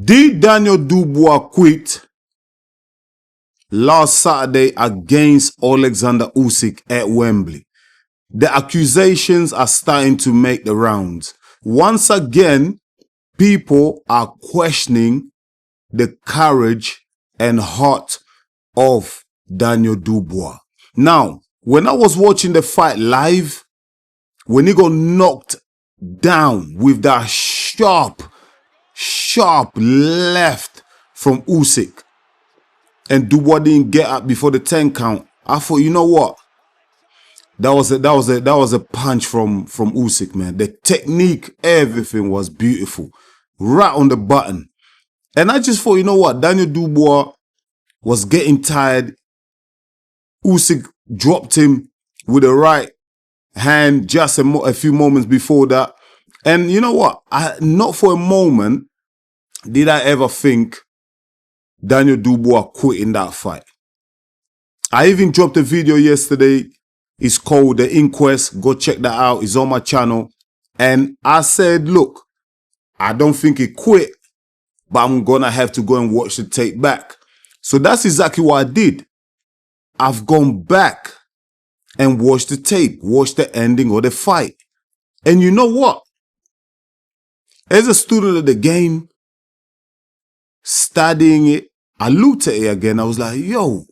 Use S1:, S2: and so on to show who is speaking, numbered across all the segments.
S1: Did Daniel Dubois quit last Saturday against Oleksandr Usyk at Wembley? The accusations are starting to make the rounds. Once again, people are questioning the courage and heart of Daniel Dubois. Now, when I was watching the fight live, when he got knocked down with that sharp left from Usyk, and Dubois didn't get up before the 10 count, I thought, you know what? That was a punch from Usyk, man. The technique, everything was beautiful, right on the button. And I just thought, you know what? Daniel Dubois was getting tired. Usyk dropped him with the right hand just a few moments before that. And you know what? Not for a moment did I ever think Daniel Dubois quit in that fight. I even dropped a video yesterday. It's called The Inquest. Go check that out. It's on my channel. And I said, look, I don't think he quit, but I'm going to have to go and watch the tape back. So that's exactly what I did. I've gone back and watched the tape, watched the ending of the fight. And you know what? As a student of the game, studying it, I looked at it again. I was like, yo,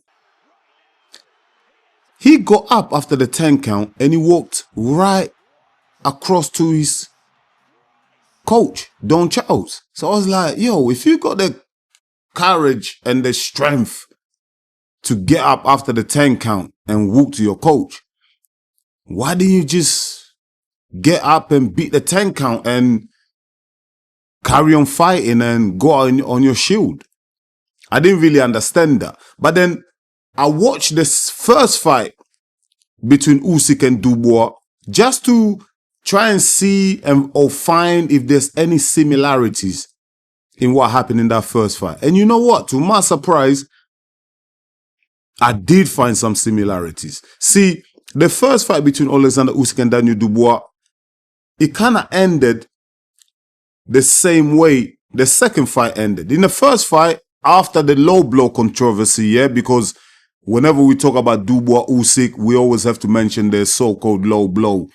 S1: he got up after the 10 count and he walked right across to his coach, Don Charles. So I was like, yo, if you got the courage and the strength to get up after the 10 count and walk to your coach, why didn't you just get up and beat the 10 count and carry on fighting and go on your shield? I didn't really understand that. But then I watched this first fight between Usyk and Dubois just to try and see or find if there's any similarities in what happened in that first fight. And you know what? To my surprise, I did find some similarities. See, the first fight between Oleksandr Usyk and Daniel Dubois, it kind of ended the same way the second fight ended. In the first fight, after the low blow controversy, yeah, because whenever we talk about Dubois Usyk, we always have to mention the so-called low blow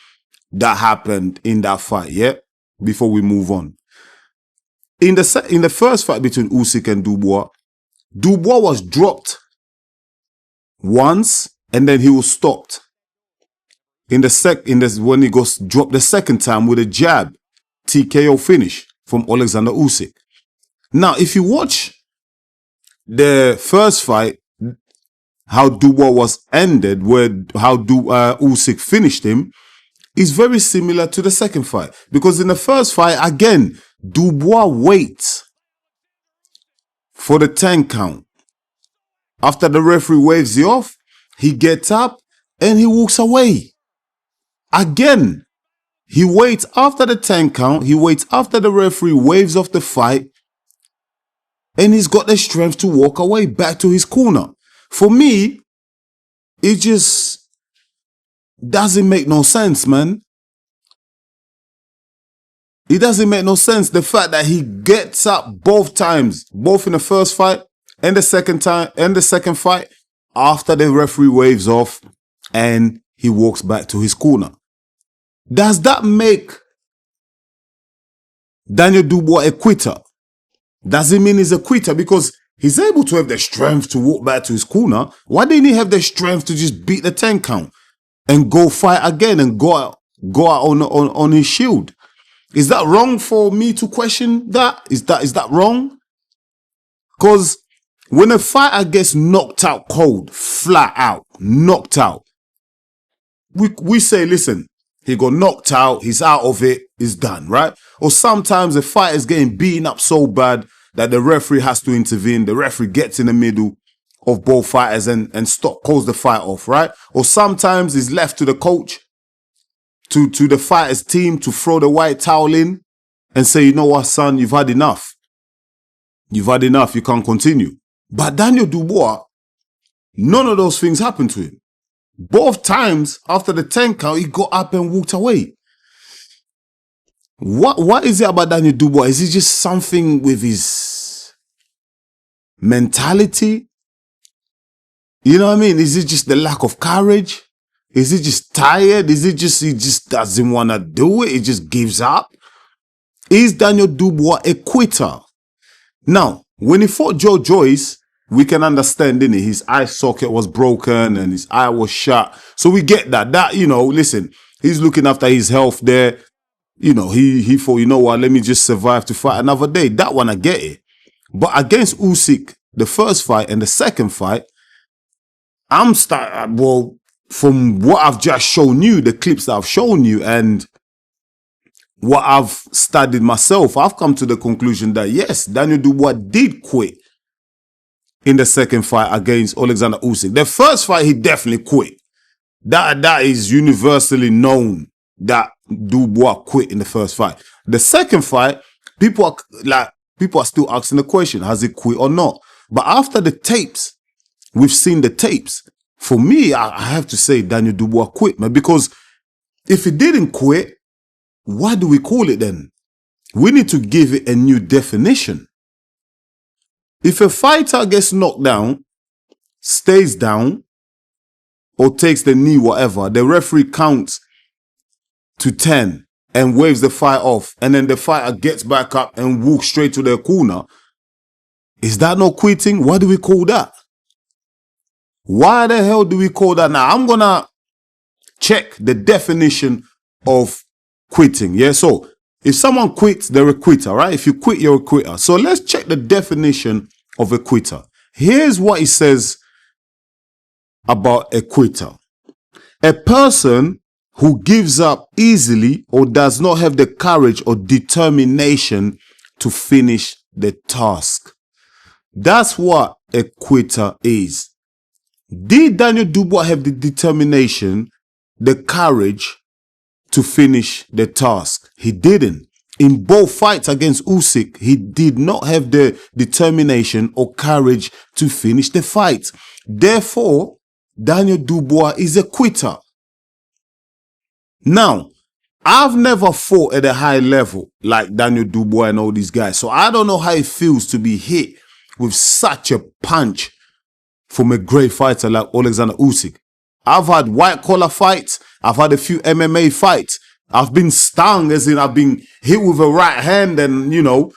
S1: that happened in that fight, yeah, before we move on. In the first fight between Usyk and Dubois, Dubois was dropped once and then he was stopped. When he goes dropped the second time with a jab, TKO finish from Oleksandr Usyk. Now, if you watch the first fight, how Dubois was ended, how Usyk finished him, is very similar to the second fight. Because in the first fight, again, Dubois waits for the 10 count. After the referee waves you off, he gets up and he walks away. Again, he waits after the 10 count. He waits after the referee waves off the fight. And he's got the strength to walk away back to his corner. For me, it just doesn't make no sense, man. It doesn't make no sense. The fact that he gets up both times, both in the first fight and the second fight, after the referee waves off and he walks back to his corner. Does that make Daniel Dubois a quitter? Does it mean he's a quitter? Because he's able to have the strength to walk back to his corner. Why didn't he have the strength to just beat the 10 count and go fight again and go out on his shield? Is that wrong for me to question that? Is that wrong? Because when a fighter gets knocked out cold, flat out, knocked out, we say, listen, he got knocked out, he's out of it, it's done, right? Or sometimes a fighter is getting beaten up so bad that the referee has to intervene. The referee gets in the middle of both fighters and calls the fight off, right? Or sometimes it's left to the coach, to the fighter's team to throw the white towel in and say, you know what, son, you've had enough. You've had enough, you can't continue. But Daniel Dubois, none of those things happened to him. Both times after the 10 count, he got up and walked away. What is it about Daniel Dubois? Is it just something with his mentality? You know what I mean? Is it just the lack of courage? Is it just tired? Is it just he just doesn't want to do it? He just gives up? Is Daniel Dubois a quitter? Now, when he fought Joe Joyce, we can understand, didn't he? His eye socket was broken and his eye was shut. So we get that. That, you know, listen, he's looking after his health there. You know, he thought, you know what, let me just survive to fight another day. That one, I get it. But against Usyk, the first fight and the second fight, well, from what I've just shown you, the clips that I've shown you and what I've studied myself, I've come to the conclusion that yes, Daniel Dubois did quit in the second fight against Oleksandr Usyk. The first fight, he definitely quit. That is universally known that Dubois quit in the first fight. The second fight, people are still asking the question, has he quit or not? But after the tapes, we've seen the tapes. For me, I have to say Daniel Dubois quit, man, because if he didn't quit, what do we call it then? We need to give it a new definition. If a fighter gets knocked down, stays down, or takes the knee, whatever, the referee counts to 10 and waves the fight off, and then the fighter gets back up and walks straight to their corner, is that not quitting? What do we call that? Why the hell do we call that? Now, I'm going to check the definition of quitting. Yeah, so if someone quits, they're a quitter, right? If you quit, you're a quitter. So let's check the definition of a quitter. Here's what it says about a quitter. A person who gives up easily or does not have the courage or determination to finish the task. That's what a quitter is. Did Daniel Dubois have the determination, the courage to finish the task? He didn't. In both fights against Usyk, he did not have the determination or courage to finish the fight. Therefore, Daniel Dubois is a quitter. Now, I've never fought at a high level like Daniel Dubois and all these guys, so I don't know how it feels to be hit with such a punch from a great fighter like Oleksandr Usyk. I've had white collar fights. I've had a few MMA fights. I've been stung, as in I've been hit with a right hand and, you know,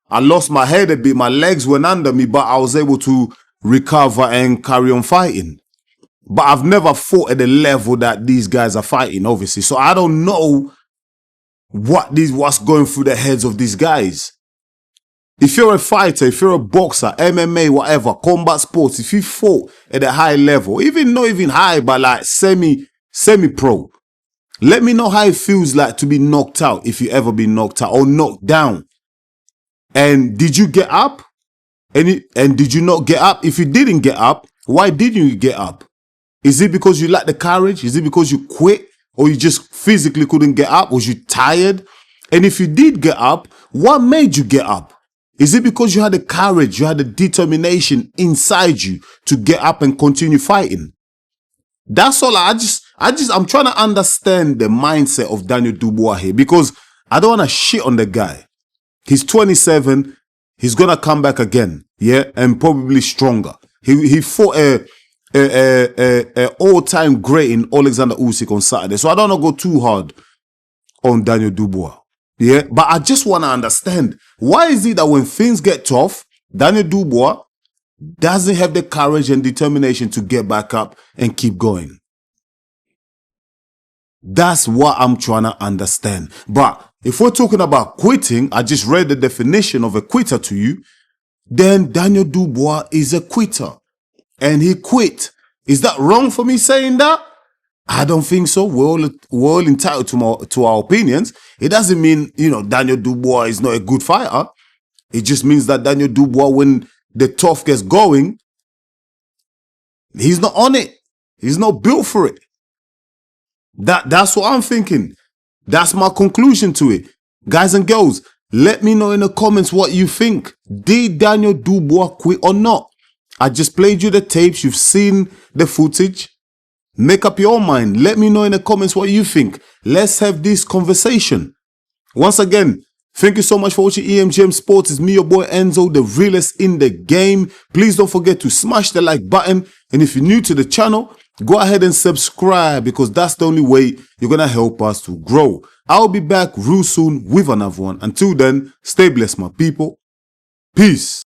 S1: I lost my head a bit. My legs went under me, but I was able to recover and carry on fighting. But I've never fought at the level that these guys are fighting, obviously. So I don't know what's going through the heads of these guys. If you're a fighter, if you're a boxer, MMA, whatever, combat sports, if you fought at a high level, not even high, but like semi-pro, let me know how it feels like to be knocked out, if you ever been knocked out or knocked down. And did you get up? And did you not get up? If you didn't get up, why didn't you get up? Is it because you lacked the courage? Is it because you quit? Or you just physically couldn't get up? Was you tired? And if you did get up, what made you get up? Is it because you had the courage, you had the determination inside you to get up and continue fighting? That's all. I'm trying to understand the mindset of Daniel Dubois here, because I don't want to shit on the guy. He's 27. He's going to come back again. Yeah. And probably stronger. He fought a all-time great in Oleksandr Usyk on Saturday. So I don't want to go too hard on Daniel Dubois. Yeah, but I just want to understand, why is it that when things get tough, Daniel Dubois doesn't have the courage and determination to get back up and keep going? That's what I'm trying to understand. But if we're talking about quitting, I just read the definition of a quitter to you, then Daniel Dubois is a quitter. And he quit. Is that wrong for me saying that? I don't think so. We're all entitled to our opinions. It doesn't mean, Daniel Dubois is not a good fighter. It just means that Daniel Dubois, when the tough gets going, he's not on it. He's not built for it. That's what I'm thinking. That's my conclusion to it. Guys and girls, let me know in the comments what you think. Did Daniel Dubois quit or not? I just played you the tapes. You've seen the footage. Make up your mind. Let me know in the comments what you think. Let's have this conversation. Once again, Thank you so much for watching EMGM Sports. It's me, your boy Enzo, the realest in the game. Please don't forget to smash the like button. And if you're new to the channel, go ahead and subscribe, because that's the only way you're going to help us to grow. I'll be back real soon with another one. Until then, stay blessed, my people. Peace.